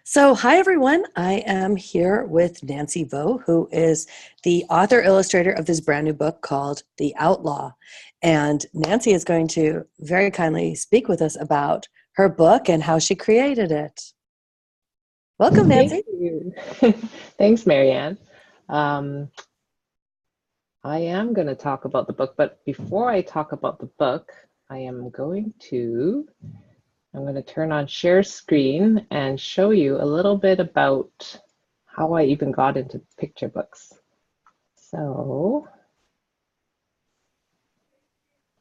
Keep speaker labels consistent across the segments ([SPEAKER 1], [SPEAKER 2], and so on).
[SPEAKER 1] So, hi everyone. I am here with Nancy Vo, who is the author illustrator of this brand new book called The Outlaw. And Nancy is going to very kindly speak with us about her book and how she created it. Welcome,
[SPEAKER 2] Thank
[SPEAKER 1] Nancy.
[SPEAKER 2] you. Thanks, Marianne. Um, I am going to talk about the book, but before I talk about the book, I'm going to turn on share screen and show you a little bit about how I even got into picture books. So,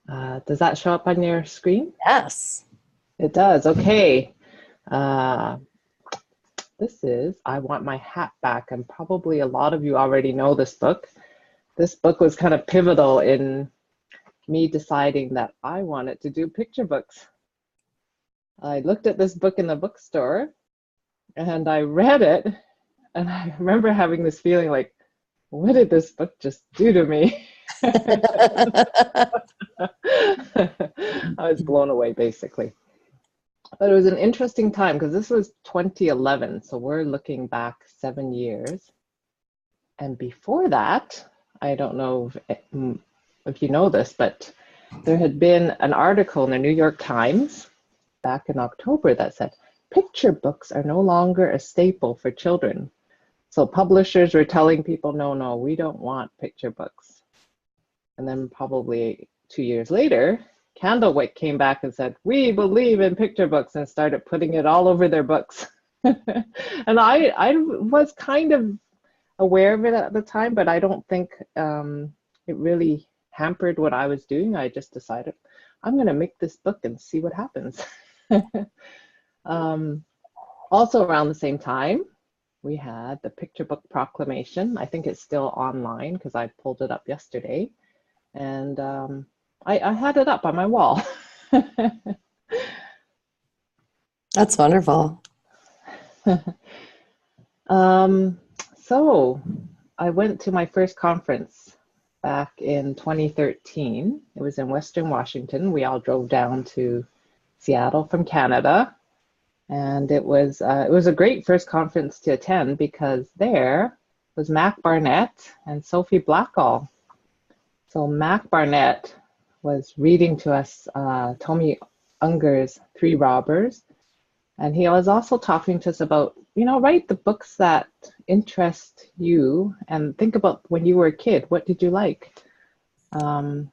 [SPEAKER 2] does that show up on your screen?
[SPEAKER 1] Yes.
[SPEAKER 2] It does. Okay. Uh, this is I Want My Hat Back, and probably a lot of you already know this book. This book was kind of pivotal in me deciding that I wanted to do picture books. I looked at this book in the bookstore and I read it, and I remember having this feeling like, what did this book just do to me? I was blown away, basically. But it was an interesting time because this was 2011, so we're looking back 7 years. And before that, I don't know if you know this, but there had been an article in the New York Times back in October that said, picture books are no longer a staple for children. So publishers were telling people, no, we don't want picture books. And then probably 2 years later, Candlewick came back and said, we believe in picture books, and started putting it all over their books. And I was kind of aware of it at the time, but I don't think it really hampered what I was doing. I just decided, I'm going to make this book and see what happens. Also around the same time, we had the picture book proclamation. I think it's still online because I pulled it up yesterday. And I had it up on my wall.
[SPEAKER 1] That's wonderful.
[SPEAKER 2] So I went to my first conference back in 2013. It was in Western Washington. We all drove down to Seattle from Canada. And it was a great first conference to attend because there was Mac Barnett and Sophie Blackall. So Mac Barnett was reading to us Tommy Unger's Three Robbers. And he was also talking to us about, write the books that interest you and think about when you were a kid, what did you like?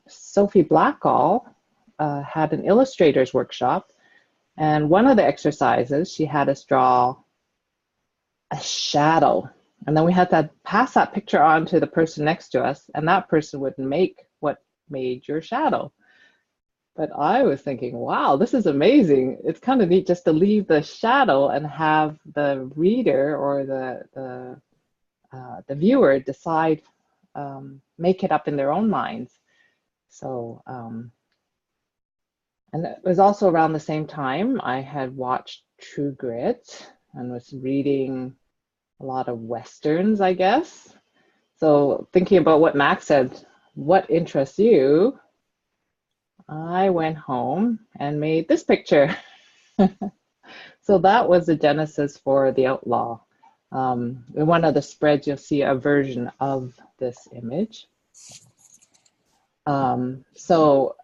[SPEAKER 2] Sophie Blackall had an illustrator's workshop. And one of the exercises, she had us draw a shadow. And then we had to pass that picture on to the person next to us, and that person would make what made your shadow. But I was thinking, wow, this is amazing. It's kind of neat just to leave the shadow and have the reader or the viewer decide, make it up in their own minds. So, and it was also around the same time I had watched True Grit and was reading a lot of Westerns, I guess. So thinking about what Max said, what interests you? I went home and made this picture. So that was the genesis for The Outlaw. In one of the spreads, you'll see a version of this image. So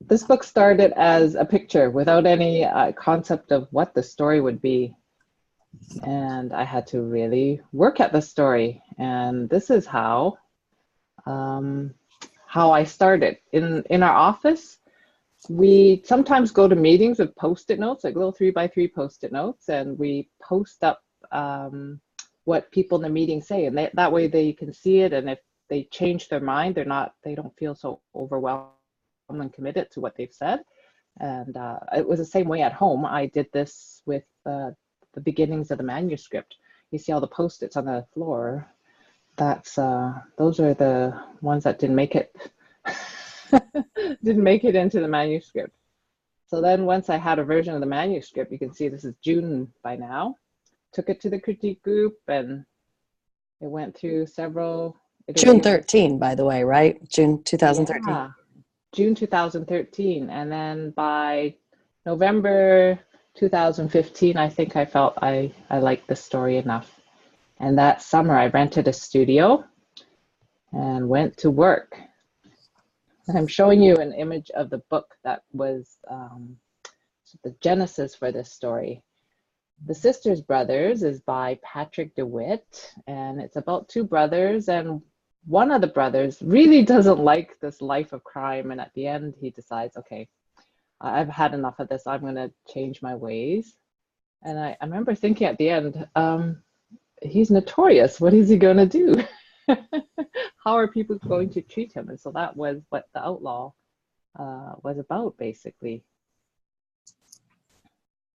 [SPEAKER 2] this book started as a picture without any concept of what the story would be. And I had to really work at the story. And this is how I started. In our office, we sometimes go to meetings with Post-it notes, like little 3x3 Post-it notes, and we post up what people in the meeting say, and that way they can see it. And if they change their mind, they don't feel so overwhelmed and committed to what they've said. And it was the same way at home. I did this with the beginnings of the manuscript. You see all the Post-its on the floor. Those are the ones that didn't make it into the manuscript. So then once I had a version of the manuscript, you can see this is June by now, took it to the critique group, and it went through several iterations.
[SPEAKER 1] June 13, by the way, right? June 2013.
[SPEAKER 2] Yeah, June 2013. And then by November 2015, I think I felt I liked the story enough. And that summer, I rented a studio and went to work. I'm showing you an image of the book that was the genesis for this story. The Sisters Brothers is by Patrick DeWitt, and it's about two brothers, and one of the brothers really doesn't like this life of crime, and at the end he decides, okay, I've had enough of this, I'm going to change my ways. And I remember thinking at the end, he's notorious, what is he going to do? How are people going to treat him? And so that was what The Outlaw was about, basically.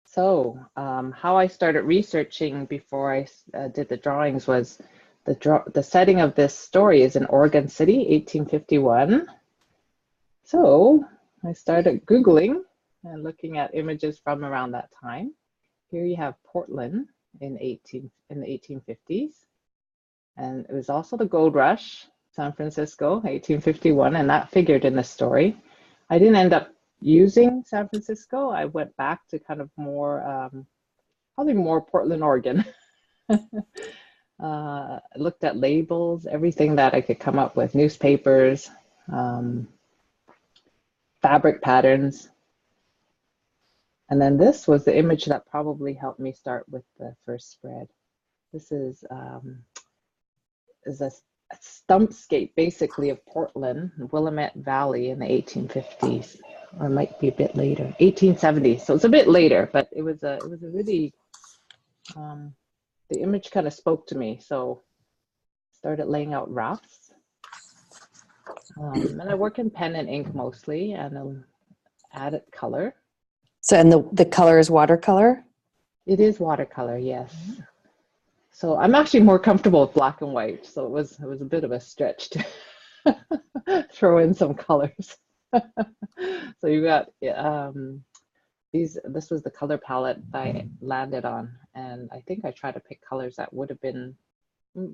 [SPEAKER 2] So how I started researching before I did the drawings was the setting of this story is in Oregon City, 1851. So I started Googling and looking at images from around that time. Here you have Portland in the 1850s. And it was also the gold rush, San Francisco, 1851, and that figured in the story. I didn't end up using San Francisco. I went back to kind of more, probably more Portland, Oregon. Looked at labels, everything that I could come up with, newspapers, fabric patterns. And then this was the image that probably helped me start with the first spread. This is a stumpscape, basically, of Portland, Willamette Valley in the 1850s, or it might be a bit later, 1870s. So it's a bit later, but it was a really, the image kind of spoke to me. So started laying out roughs. And I work in pen and ink mostly, and added color.
[SPEAKER 1] So, and the color is watercolor?
[SPEAKER 2] It is watercolor, yes. So I'm actually more comfortable with black and white. So it was a bit of a stretch to throw in some colors. So you got this was the color palette I landed on, and I think I tried to pick colors that would have been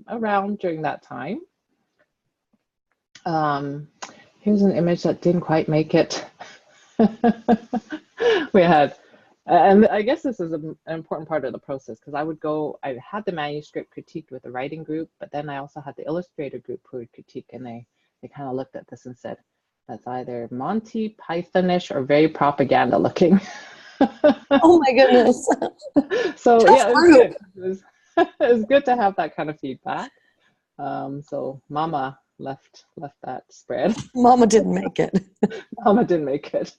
[SPEAKER 2] around during that time. Here's an image that didn't quite make it. We had, and I guess this is an important part of the process, because I had the manuscript critiqued with the writing group, but then I also had the illustrator group who would critique, and they kind of looked at this and said, that's either Monty Pythonish or very propaganda looking.
[SPEAKER 1] Oh my goodness.
[SPEAKER 2] So yeah, it was good. It was good to have that kind of feedback. So Mama left that spread.
[SPEAKER 1] Mama didn't make it.
[SPEAKER 2] Mama didn't make it.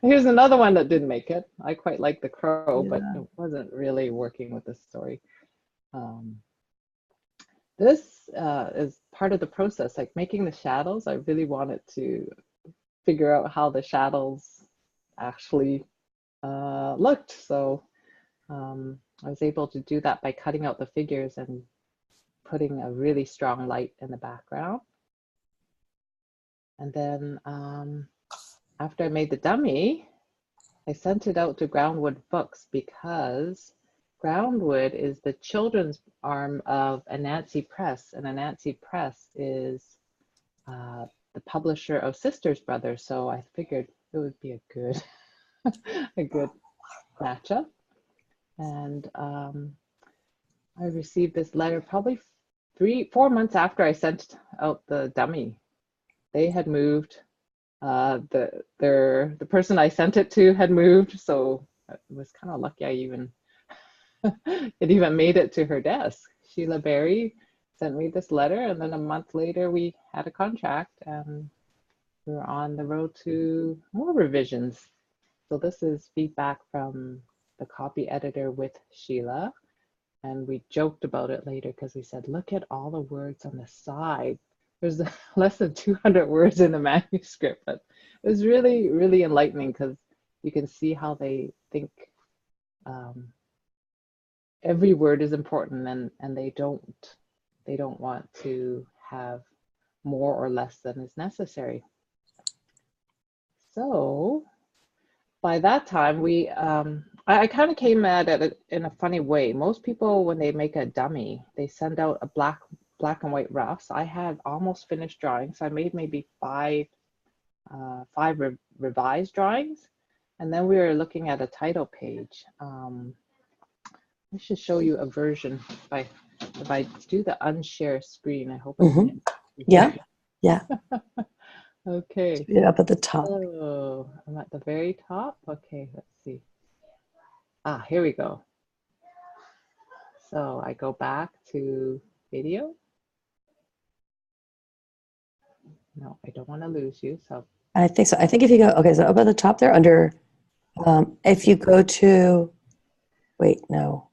[SPEAKER 2] Here's another one that didn't make it. I quite like the crow, but it wasn't really working with the story. This is part of the process, like making the shadows. I really wanted to figure out how the shadows actually looked. So I was able to do that by cutting out the figures and putting a really strong light in the background. And then after I made the dummy, I sent it out to Groundwood Books, because Groundwood is the children's arm of Anansi Press, and Anansi Press is the publisher of Sisters Brothers. So I figured it would be a good matchup. And I received this letter probably 4 months after I sent out the dummy. They had moved. The person I sent it to had moved, so it was kind of lucky it even made it to her desk. Sheila Berry sent me this letter, and then a month later we had a contract, and we were on the road to more revisions. So this is feedback from the copy editor with Sheila, and we joked about it later because we said, look at all the words on the side. There's less than 200 words in the manuscript, but it was really, really enlightening, because you can see how they think every word is important, and they don't want to have more or less than is necessary. So by that time, I kind of came at it in a funny way. Most people, when they make a dummy, they send out a black and white roughs. I had almost finished drawings, so I made maybe five revised drawings, And then we were looking at a title page. I should show you a version. If I do the unshare screen, I hope I can.
[SPEAKER 1] Yeah, yeah.
[SPEAKER 2] Okay.
[SPEAKER 1] Up at the top.
[SPEAKER 2] Oh, I'm at the very top. Okay, let's see. Ah, here we go. So I go back to video. No, I don't want to lose you. So
[SPEAKER 1] I think so. I think if you go, okay, so up at the top there under, if you go to, wait, no.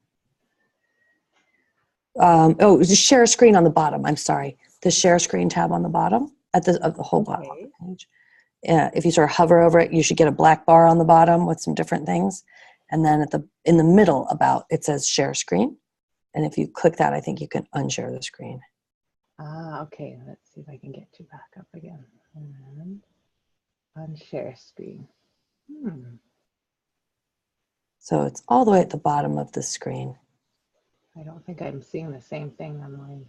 [SPEAKER 1] Oh, just share a screen on the bottom. I'm sorry. The share screen tab on the bottom of the whole bottom of the page. Yeah, if you sort of hover over it, you should get a black bar on the bottom with some different things. And then in the middle it says share screen. And if you click that, I think you can unshare the screen.
[SPEAKER 2] Ah, okay. Let's see if I can get you back up again. And unshare screen.
[SPEAKER 1] So it's all the way at the bottom of the screen.
[SPEAKER 2] I don't think I'm seeing the same thing on mine.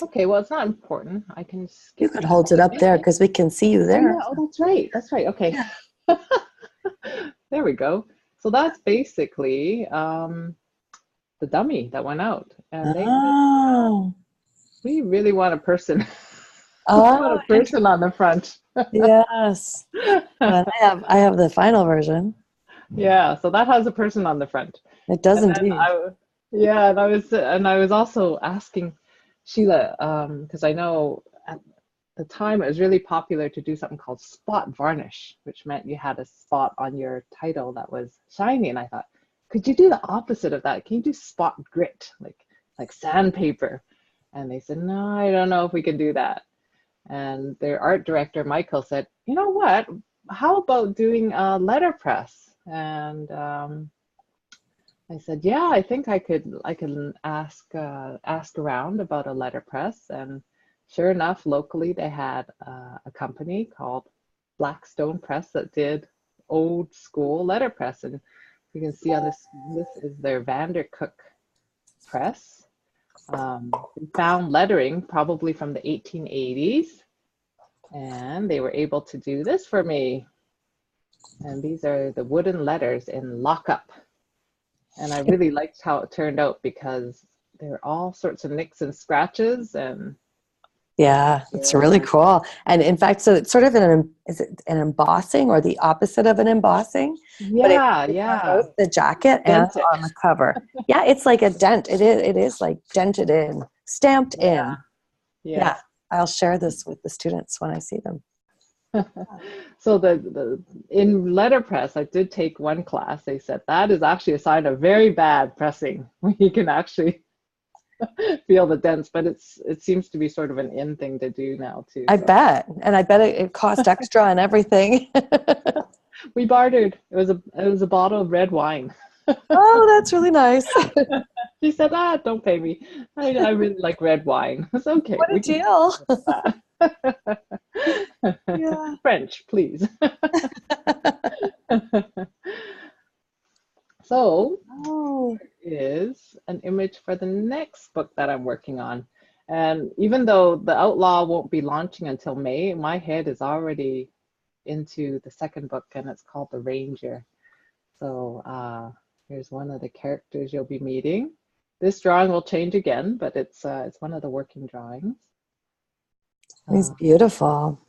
[SPEAKER 2] Okay, well, it's not important. I can skip.
[SPEAKER 1] You could hold it up there because we can see you there.
[SPEAKER 2] Oh, yeah. Oh, that's right. That's right. Okay. Yeah. There we go. So that's basically the dummy that went out. And they said, we really want a person. We want a person on the front.
[SPEAKER 1] Yes. And I have the final version.
[SPEAKER 2] Yeah, so that has a person on the front.
[SPEAKER 1] It does indeed.
[SPEAKER 2] And I was also asking Sheila, because I know at the time it was really popular to do something called spot varnish, which meant you had a spot on your title that was shiny. And I thought, could you do the opposite of that? Can you do spot grit, like sandpaper? And they said, no, I don't know if we can do that. And their art director, Michael, said, you know what? How about doing a letterpress? And I said, yeah, I think I can ask around about a letterpress. And sure enough, locally they had a company called Blackstone Press that did old school letterpress. And you can see on this is their Vandercook press. They found lettering probably from the 1880s, and they were able to do this for me. And these are the wooden letters in lockup. And I really liked how it turned out because there are all sorts of nicks and scratches. And
[SPEAKER 1] yeah, it's really cool. And in fact, so it's sort of is it an embossing or the opposite of an embossing?
[SPEAKER 2] Yeah,
[SPEAKER 1] but
[SPEAKER 2] yeah.
[SPEAKER 1] Both the jacket and on the cover. Yeah, it's like a dent. It is like dented in, stamped in. Yeah. I'll share this with the students when I see them.
[SPEAKER 2] So the in letterpress, I did take one class. They said that is actually a sign of very bad pressing. You can actually feel the dents, but it seems to be sort of an in thing to do now too.
[SPEAKER 1] I bet, and I bet it cost extra and everything.
[SPEAKER 2] We bartered. It was a bottle of red wine.
[SPEAKER 1] Oh, that's really nice.
[SPEAKER 2] She said, don't pay me. I really like red wine. It's okay.
[SPEAKER 1] What a deal.
[SPEAKER 2] Yeah. French, please. So is an image for the next book that I'm working on. And even though the Outlaw won't be launching until May, my head is already into the second book, and it's called The Ranger. So here's one of the characters you'll be meeting. This drawing will change again, but it's one of the working drawings.
[SPEAKER 1] He's beautiful.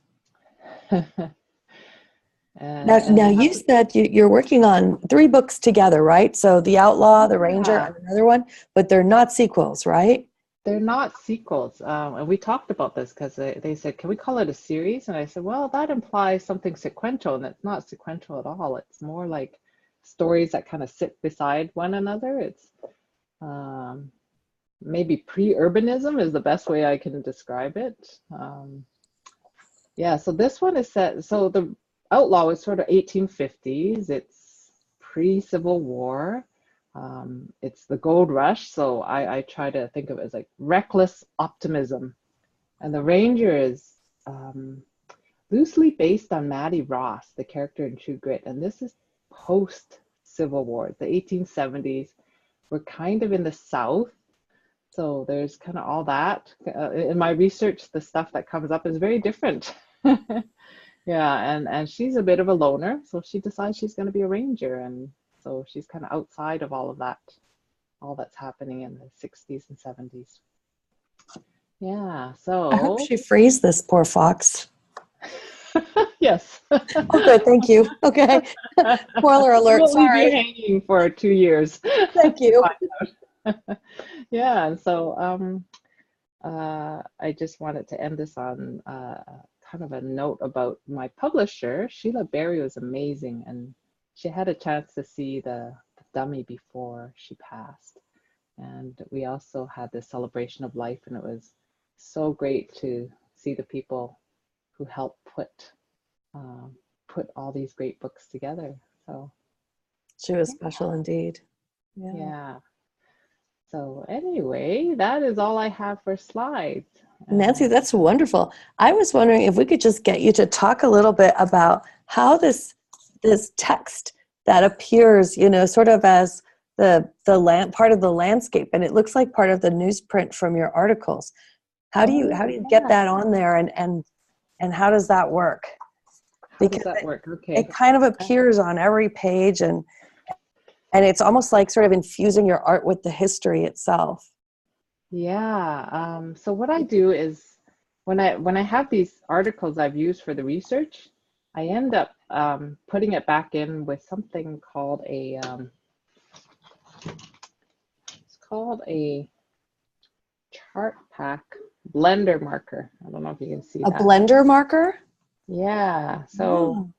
[SPEAKER 1] Now you said you're working on 3 books together, right? So The Outlaw, The Ranger, and another one, but they're not sequels, right?
[SPEAKER 2] They're not sequels. And we talked about this because they said, can we call it a series? And I said, well, that implies something sequential, and it's not sequential at all. It's more like stories that kind of sit beside one another. It's maybe pre-urbanism is the best way I can describe it. Yeah, so this one is set, so the Outlaw is sort of 1850s. It's pre-Civil War. It's the gold rush, so I try to think of it as like reckless optimism. And the Ranger is loosely based on Maddie Ross, the character in True Grit. And this is post-Civil War, the 1870s. We're kind of in the South, so there's kind of all that. In my research, the stuff that comes up is very different. Yeah, and she's a bit of a loner, so she decides she's going to be a ranger, and so she's kind of outside of all of that, all that's happening in the 60s and 70s. Yeah,
[SPEAKER 1] I hope
[SPEAKER 2] so
[SPEAKER 1] she frees this poor fox.
[SPEAKER 2] yes.
[SPEAKER 1] Oh, good. Thank you. Okay. Spoiler alert.
[SPEAKER 2] We'll leave you
[SPEAKER 1] Sorry.
[SPEAKER 2] hanging for 2 years.
[SPEAKER 1] Thank you.
[SPEAKER 2] Yeah, and so I just wanted to end this on kind of a note about my publisher. Sheila Berry was amazing, and she had a chance to see the dummy before she passed. And we also had this celebration of life, and it was so great to see the people who helped put all these great books together. So
[SPEAKER 1] She was special indeed. Yeah.
[SPEAKER 2] yeah. So anyway, that is all I have for slides.
[SPEAKER 1] Nancy, that's wonderful. I was wondering if we could just get you to talk a little bit about how this text that appears, sort of as the part of the landscape, and it looks like part of the newsprint from your articles. How do you get that on there, and how does that work?
[SPEAKER 2] How does that work? Okay.
[SPEAKER 1] It kind of appears on every page, and it's almost like sort of infusing your art with the history itself.
[SPEAKER 2] Yeah. So what I do is when I have these articles I've used for the research, I end up putting it back in with something called it's called a chart pack blender marker. I don't know if you can see
[SPEAKER 1] A
[SPEAKER 2] that.
[SPEAKER 1] blender marker?
[SPEAKER 2] Yeah. So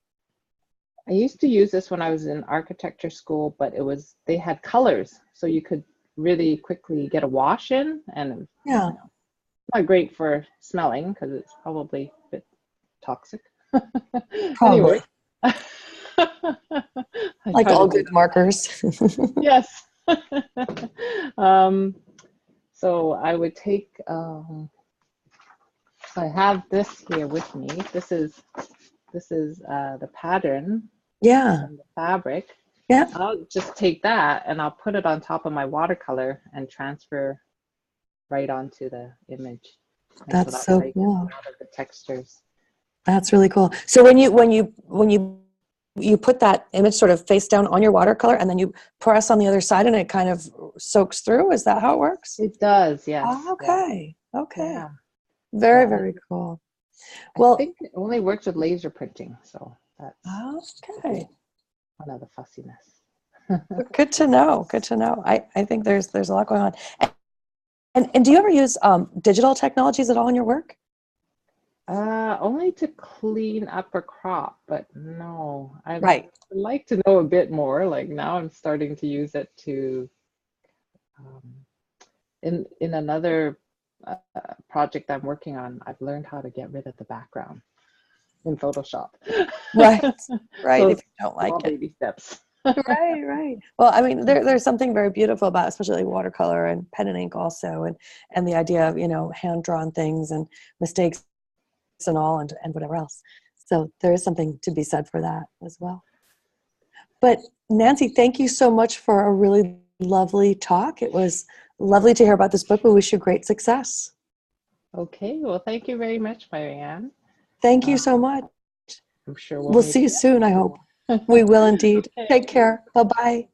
[SPEAKER 2] I used to use this when I was in architecture school, but they had colors, so you could really quickly get a wash in, and not great for smelling because it's probably a bit toxic.
[SPEAKER 1] Probably.
[SPEAKER 2] Anyway.
[SPEAKER 1] Like all good markers.
[SPEAKER 2] Yes. So I would take, so I have this here with me. This is the pattern.
[SPEAKER 1] Yeah.
[SPEAKER 2] And the fabric.
[SPEAKER 1] Yeah.
[SPEAKER 2] I'll just take that and I'll put it on top of my watercolor and transfer right onto the image. And
[SPEAKER 1] that's so cool.
[SPEAKER 2] A lot of the textures.
[SPEAKER 1] That's really cool. So when you put that image sort of face down on your watercolor, and then you press on the other side, and it kind of soaks through. Is that how it works?
[SPEAKER 2] It does, yes.
[SPEAKER 1] Oh, okay.
[SPEAKER 2] Yeah.
[SPEAKER 1] Okay.
[SPEAKER 2] Yeah.
[SPEAKER 1] Very, very cool.
[SPEAKER 2] Well, I think it only works with laser printing, so that's
[SPEAKER 1] okay.
[SPEAKER 2] one of the fussiness.
[SPEAKER 1] Good to know. Good to know. I think there's a lot going on. And do you ever use digital technologies at all in your work?
[SPEAKER 2] Only to clean up or crop, but no. I'd like to know a bit more. Like now I'm starting to use it to, in another project I'm working on, I've learned how to get rid of the background in Photoshop.
[SPEAKER 1] Right, right,
[SPEAKER 2] So
[SPEAKER 1] if you don't like it.
[SPEAKER 2] Baby steps.
[SPEAKER 1] Right. Well, I mean, there's something very beautiful about, especially like watercolor and pen and ink also, and the idea of, hand-drawn things and mistakes and all, and whatever else. So there is something to be said for that as well. But Nancy, thank you so much for a really lovely talk. It was lovely to hear about this book. We wish you great success.
[SPEAKER 2] Okay. Well, thank you very much, Marianne.
[SPEAKER 1] Thank you so much.
[SPEAKER 2] I'm sure
[SPEAKER 1] we'll see you soon, I hope. We will indeed. Okay. Take care. Bye-bye.